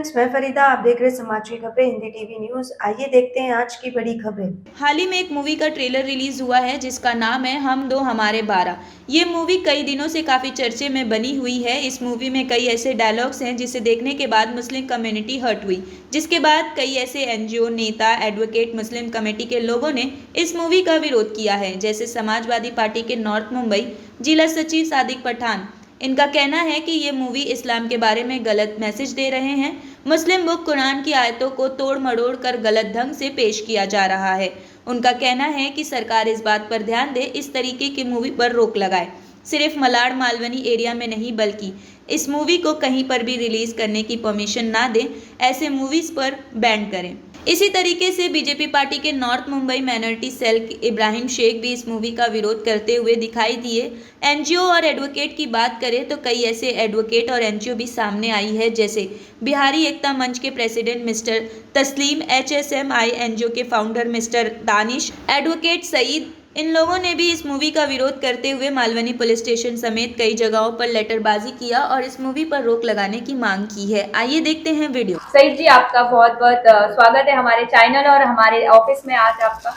Friends, मैं फरीदा। आप देख रहे हैं समाज की खबरें हिंदी टीवी न्यूज। आइए देखते हैं आज की बड़ी खबरें। हाल ही में एक मूवी का ट्रेलर रिलीज हुआ है जिसका नाम है हम दो हमारे 12। ये मूवी कई दिनों से काफ़ी चर्चे में बनी हुई है। इस मूवी में कई ऐसे डायलॉग्स हैं जिसे देखने के बाद मुस्लिम कम्युनिटी हर्ट हुई, जिसके बाद कई ऐसे एनजीओ, नेता, एडवोकेट, मुस्लिम कमेटी के लोगों ने इस मूवी का विरोध किया है, जैसे समाजवादी पार्टी के नॉर्थ मुंबई जिला सचिव सादिक पठान। इनका कहना है कि ये मूवी इस्लाम के बारे में गलत मैसेज दे रहे हैं। मुस्लिम बुक कुरान की आयतों को तोड़ मरोड़ कर गलत ढंग से पेश किया जा रहा है। उनका कहना है कि सरकार इस बात पर ध्यान दे, इस तरीके की मूवी पर रोक लगाए, सिर्फ मलाड मालवनी एरिया में नहीं बल्कि इस मूवी को कहीं पर भी रिलीज करने की परमिशन ना दें, ऐसे मूवीज पर बैन करें। इसी तरीके से बीजेपी पार्टी के north Mumbai minority cell Ibrahim Shaikh भी इस मूवी का विरोध करते हुए दिखाई दिए। एनजीओ और एडवोकेट की बात करें तो कई ऐसे एडवोकेट और एनजीओ भी सामने आई है, जैसे बिहारी एकता मंच के president mister Taslim, HSMI NGO के founder mister Danish, advocate Saeed. इन लोगों ने भी इस मूवी का विरोध करते हुए मालवनी पुलिस स्टेशन समेत कई जगहों पर लेटरबाजी किया और इस मूवी पर रोक लगाने की मांग की है। आइए देखते हैं वीडियो। सईद जी, आपका बहुत बहुत स्वागत है हमारे चैनल और हमारे ऑफिस में आज आपका।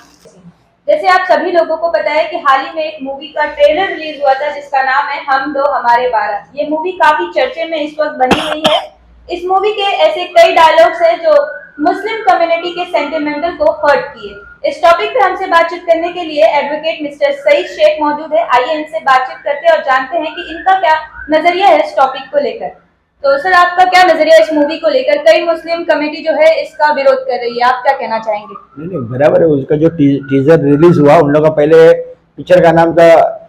जैसे आप सभी लोगों को पता है कि हाल ही में एक मूवी का ट्रेलर रिलीज हुआ था जिसका नाम है हम दो हमारे 12। ये मूवी काफी चर्चे में इस वक्त बनी हुई है। इस मूवी के ऐसे कई डायलॉग्स हैं जो मुस्लिम कम्युनिटी के सेंटिमेंटल को हर्ट किए। इस टॉपिक पे हमसे बातचीत करने के लिए एडवोकेट मिस्टर सईद शेख मौजूद है। आइए इनसे बातचीत करते हैं और जानते हैं कि इनका क्या नजरिया है इस टॉपिक को लेकर। तो सर, आपका क्या नजरिया इस मूवी को लेकर? कई मुस्लिम कमेटी जो है इसका विरोध कर रही है, आप क्या कहना चाहेंगे? नहीं, बराबर है। उसका जो टीजर रिलीज हुआ, उन लोगों का पहले पिक्चर का नाम था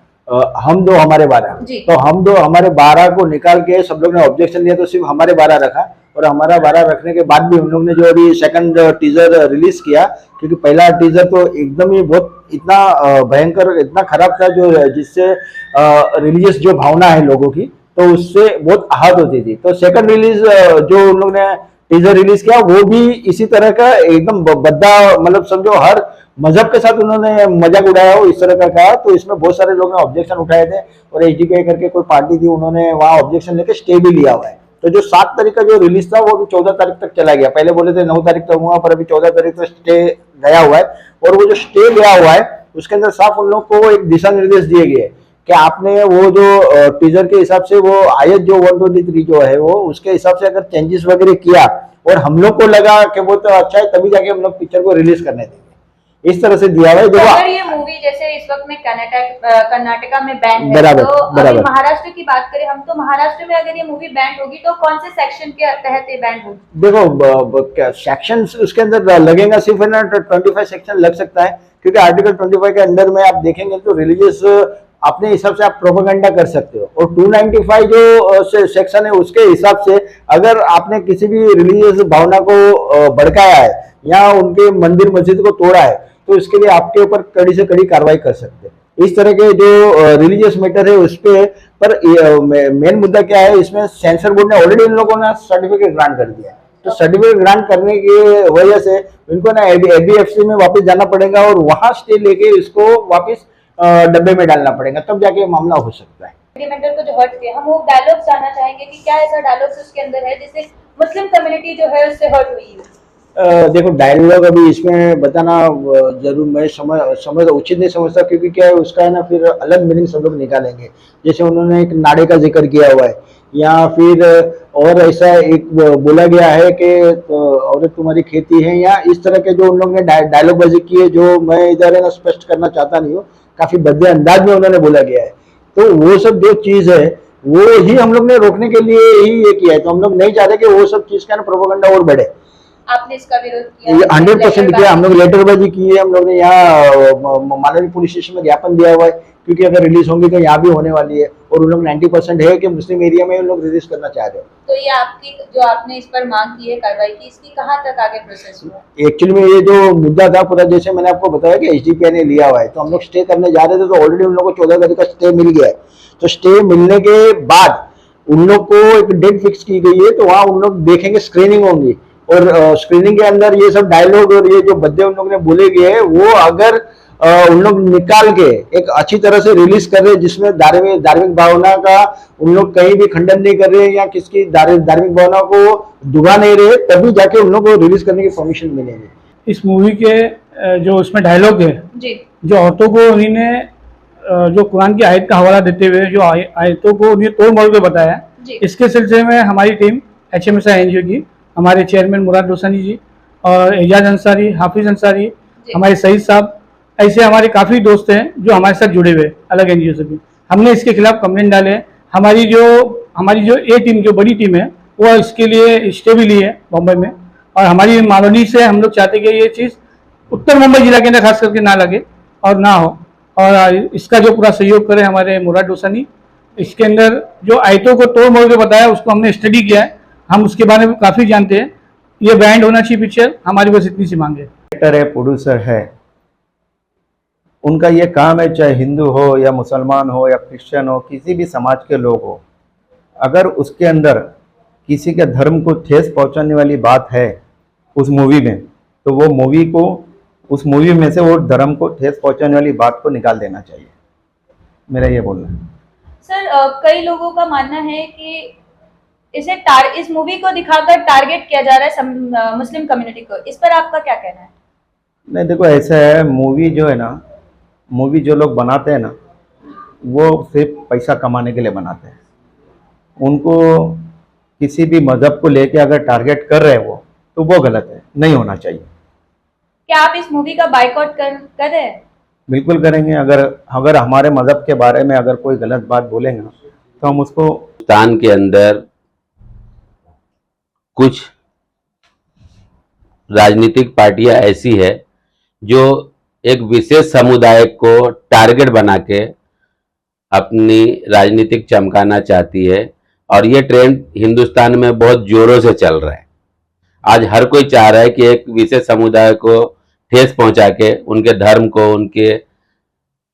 हम दो हमारे 12। तो हम दो हमारे 12 को निकाल के सब लोग ने ऑब्जेक्शन लिया तो सिर्फ हमारे 12 रखा। और हमारा 12 रखने के बाद भी उन लोग ने जो अभी सेकंड टीजर रिलीज किया, क्योंकि पहला टीजर तो एकदम ही बहुत इतना भयंकर, इतना खराब था, जो जिससे रिलीजियस जो भावना है लोगों की, तो उससे बहुत आहत होती थी। तो सेकंड रिलीज जो उन लोग ने टीजर रिलीज किया, वो भी इसी तरह का एकदम बद्दा, मतलब समझो हर मजहब के साथ उन्होंने मजाक उड़ाया हो, इस तरह का कहा। तो इसमें बहुत सारे लोगों ने ऑब्जेक्शन उठाए थे और HDPI करके कोई पार्टी थी, उन्होंने वहां ऑब्जेक्शन लेके स्टे भी लिया हुआ है। तो जो 7 तारीख का जो रिलीज था वो भी 14 तारीख तक चला गया। पहले बोले थे 9 तारीख तक हुआ, पर अभी 14 तारीख तक स्टे गया हुआ है। और वो जो स्टे गया हुआ है उसके अंदर साफ उन लोग को एक दिशा निर्देश दिए गए कि आपने वो जो टीजर के हिसाब से वो आयत जो 123 जो है वो उसके हिसाब से अगर चेंजेस वगैरह किया और हम लोग को लगा कि वो तो अच्छा है, तभी जाके हम लोग पिक्चर को रिलीज करने देंगे, इस तरह से दिया हुआ है। तो अगर ये मूवी जैसे इस वक्त में कर्नाटका में बैन है, बराबर, तो बराबर। अगर महाराष्ट्र की बात करें हम, तो महाराष्ट्र में अगर ये मूवी बैन होगी तो कौन से सेक्शन के तहत ये बैन होगी? देखो, सेक्शन उसके अंदर लगेगा, सिर्फ है ना 25 सेक्शन लग सकता है, क्योंकि आर्टिकल 25 के अंदर में आप देखेंगे तो रिलीजियस अपने हिसाब से आप प्रोपेगेंडा कर सकते हो। और 295 जो सेक्शन है उसके हिसाब से अगर आपने किसी भी रिलीजियस भावना को भड़काया है या उनके मंदिर मस्जिद को तोड़ा है, तो इसके लिए आपके ऊपर कड़ी से कड़ी कार्रवाई कर सकते हैं। इस तरह के जो रिलीजियस मैटर है उस पर मेन मुद्दा क्या है, इसमें सेंसर बोर्ड ने ऑलरेडी इन लोगों ने सर्टिफिकेट ग्रांट कर दिया है। तो सर्टिफिकेट ग्रांट करने की वजह से इनको ना ABFC में वापस जाना पड़ेगा और वहां स्टे लेके इसको वापस डब्बे में डालना पड़ेगा, तब जाके मामला हो सकता है। सेंटिमेंटल को जो हर्ट किया, हम वो डायलॉग जानना चाहेंगे कि क्या ऐसा डायलॉग्स उसके अंदर है जिससे मुस्लिम कम्युनिटी जो है उससे हर्ट हुई है? देखो, डायलॉग अभी इसमें बताना जरूर मैं समझ उचित नहीं समझता, क्योंकि क्या है उसका है ना फिर अलग मीनिंग सब लोग निकालेंगे। जैसे उन्होंने एक नाड़े का जिक्र किया हुआ है, या फिर और ऐसा एक बोला गया है कि औरत तुम्हारी खेती है, या इस तरह के जो उन लोग ने डायलॉग बाजी की है, जो मैं इधर है ना स्पष्ट करना चाहता नहीं हूँ, काफी भद्दे अंदाज में उन्होंने बोला गया है। तो वो सब जो चीज है वो ही हम लोग ने रोकने के लिए ही ये किया है। तो हम लोग नहीं चाहते कि वो सब चीज का ना प्रोपेगेंडा और बढ़े। आपने इसका विरोध किया? 100% किया। हम लोग लेटरबाजी की है, हम लोग ने यहाँ मालवनी पुलिस स्टेशन में ज्ञापन दिया हुआ है, क्योंकि अगर रिलीज होंगी तो यहाँ भी होने वाली है। और उन लोग 90% है कि मुस्लिम एरिया में उन लोग रिलीज करना चाह रहे हैं। तो ये आपकी जो आपने इस पर मांग की है कार्रवाई की, इसकी कहाँ तक आगे प्रोसेस हुआ? एक्चुअली में ये जो मुद्दा था पूरा, जैसे मैंने आपको बताया कि HDPI ने लिया हुआ है, तो हम लोग स्टे करने जा रहे थे, तो ऑलरेडी उन लोग को 14 तारीख का स्टे मिल गया है। तो स्टे मिलने के बाद उन लोग को एक डेट फिक्स की गई है, तो वहाँ उन लोग देखेंगे, स्क्रीनिंग होंगी, और स्क्रीनिंग के अंदर ये सब डायलॉग और ये जो बद्दे उन लोग ने बोले गए हैं वो अगर उन लोग निकाल के एक अच्छी तरह से रिलीज कर रहे हैं, जिसमें धार्मिक भावना का उन लोग कहीं भी खंडन नहीं कर रहे हैं या किसकी धार्मिक भावना को दुबा नहीं रहे, तभी जाके उन लोग को रिलीज करने की परमिशन मिलेगी। इस मूवी के जो उसमें डायलॉग है जी, जो औरतों को उन्हीं ने जो कुरान की आयत का हवाला देते हुए जो आयतों को उन्हें तोड़ मोड़ के बताया, इसके सिलसिले में हमारी टीम HMSI NGO की हमारे चेयरमैन मुराद रोसानी जी और एजाज अंसारी, हाफिज अंसारी, हमारे सईद साहब, ऐसे हमारे काफ़ी दोस्त हैं जो हमारे साथ जुड़े हुए अलग NGO से भी। हमने इसके खिलाफ कंप्लेंट डाले हैं। हमारी जो ए टीम जो बड़ी टीम है वो इसके लिए स्टे भी ली है बम्बई में, और हमारी माननीय से हम लोग चाहते कि ये चीज़ उत्तर मुंबई जिला के अंदर खास करके ना लगे और ना हो, और इसका जो पूरा सहयोग करे हमारे मुराद रोसानी। इसके अंदर जो आयतों को तोड़ मोड़ के बताया उसको हमने स्टडी किया है, हम उसके बारे में काफ़ी जानते हैं। ये बैंड होना चाहिए पिक्चर, हमारी बस इतनी सी मांग है। डायरेक्टर है, प्रोड्यूसर है, उनका ये काम है, चाहे हिंदू हो या मुसलमान हो या क्रिश्चियन हो, किसी भी समाज के लोग हो, अगर उसके अंदर किसी के धर्म को ठेस पहुंचाने वाली बात है उस मूवी में, तो वो मूवी को उस मूवी में से वो धर्म को ठेस पहुंचाने वाली बात को निकाल देना चाहिए, मेरा ये बोलना है। सर कई लोगों का मानना है कि इस मूवी को दिखाकर टारगेट किया जा रहा है मुस्लिम कम्युनिटी को, इस पर आपका क्या कहना है? नहीं, देखो ऐसा है, मूवी जो है ना, मूवी जो लोग बनाते हैं ना, वो सिर्फ पैसा कमाने के लिए बनाते हैं। उनको किसी भी मजहब को लेके अगर टारगेट कर रहे हैं वो, तो वो गलत है, नहीं होना चाहिए। क्या आप इस मूवी का बाइकआउट कर रहे हैं? बिल्कुल करेंगे। अगर हमारे मजहब के बारे में अगर कोई गलत बात बोलेंगे तो हम उसको। हिंदुस्तान के अंदर कुछ राजनीतिक पार्टियां ऐसी है जो एक विशेष समुदाय को टारगेट बना के अपनी राजनीतिक चमकाना चाहती है, और ये ट्रेंड हिंदुस्तान में बहुत जोरों से चल रहा है। आज हर कोई चाह रहा है कि एक विशेष समुदाय को ठेस पहुंचा के उनके धर्म को, उनके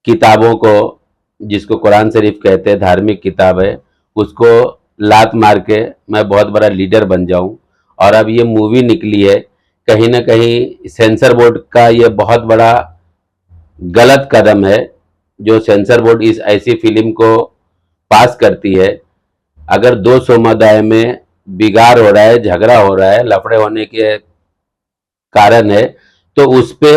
किताबों को, जिसको कुरान शरीफ कहते हैं, धार्मिक किताब है, उसको लात मार के मैं बहुत बड़ा लीडर बन जाऊं। और अब ये मूवी निकली है, कहीं ना कहीं सेंसर बोर्ड का ये बहुत बड़ा गलत कदम है, जो सेंसर बोर्ड इस ऐसी फिल्म को पास करती है। अगर दो समुदाय में बिगाड़ हो रहा है, झगड़ा हो रहा है, लफड़े होने के कारण है, तो उस पे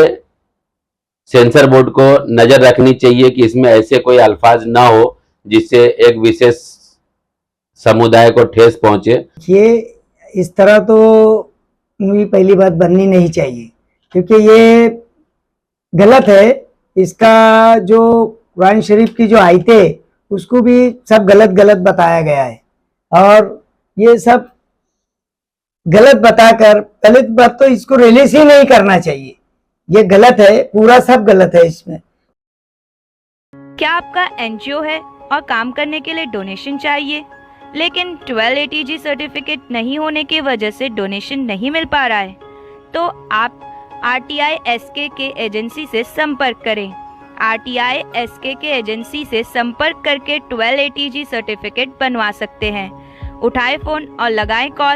सेंसर बोर्ड को नजर रखनी चाहिए कि इसमें ऐसे कोई अल्फाज ना हो जिससे एक विशेष समुदाय को ठेस पहुंचे। ये इस तरह तो मूवी पहली बात बननी नहीं चाहिए, क्योंकि ये गलत है। इसका जो कुरान शरीफ की जो आयतें उसको भी सब गलत बताया गया है, और ये सब गलत बताकर, गलत बात तो इसको रिलीज ही नहीं करना चाहिए। ये गलत है, पूरा सब गलत है इसमें। क्या आपका NGO है और काम करने के लिए डोनेशन चाहिए, लेकिन 1280G सर्टिफिकेट नहीं होने की वजह से डोनेशन नहीं मिल पा रहा है, तो आप RTI SK के एजेंसी से संपर्क करें। RTI SK के एजेंसी से संपर्क करके 1280G सर्टिफिकेट बनवा सकते हैं। उठाए फ़ोन और लगाएं कॉल।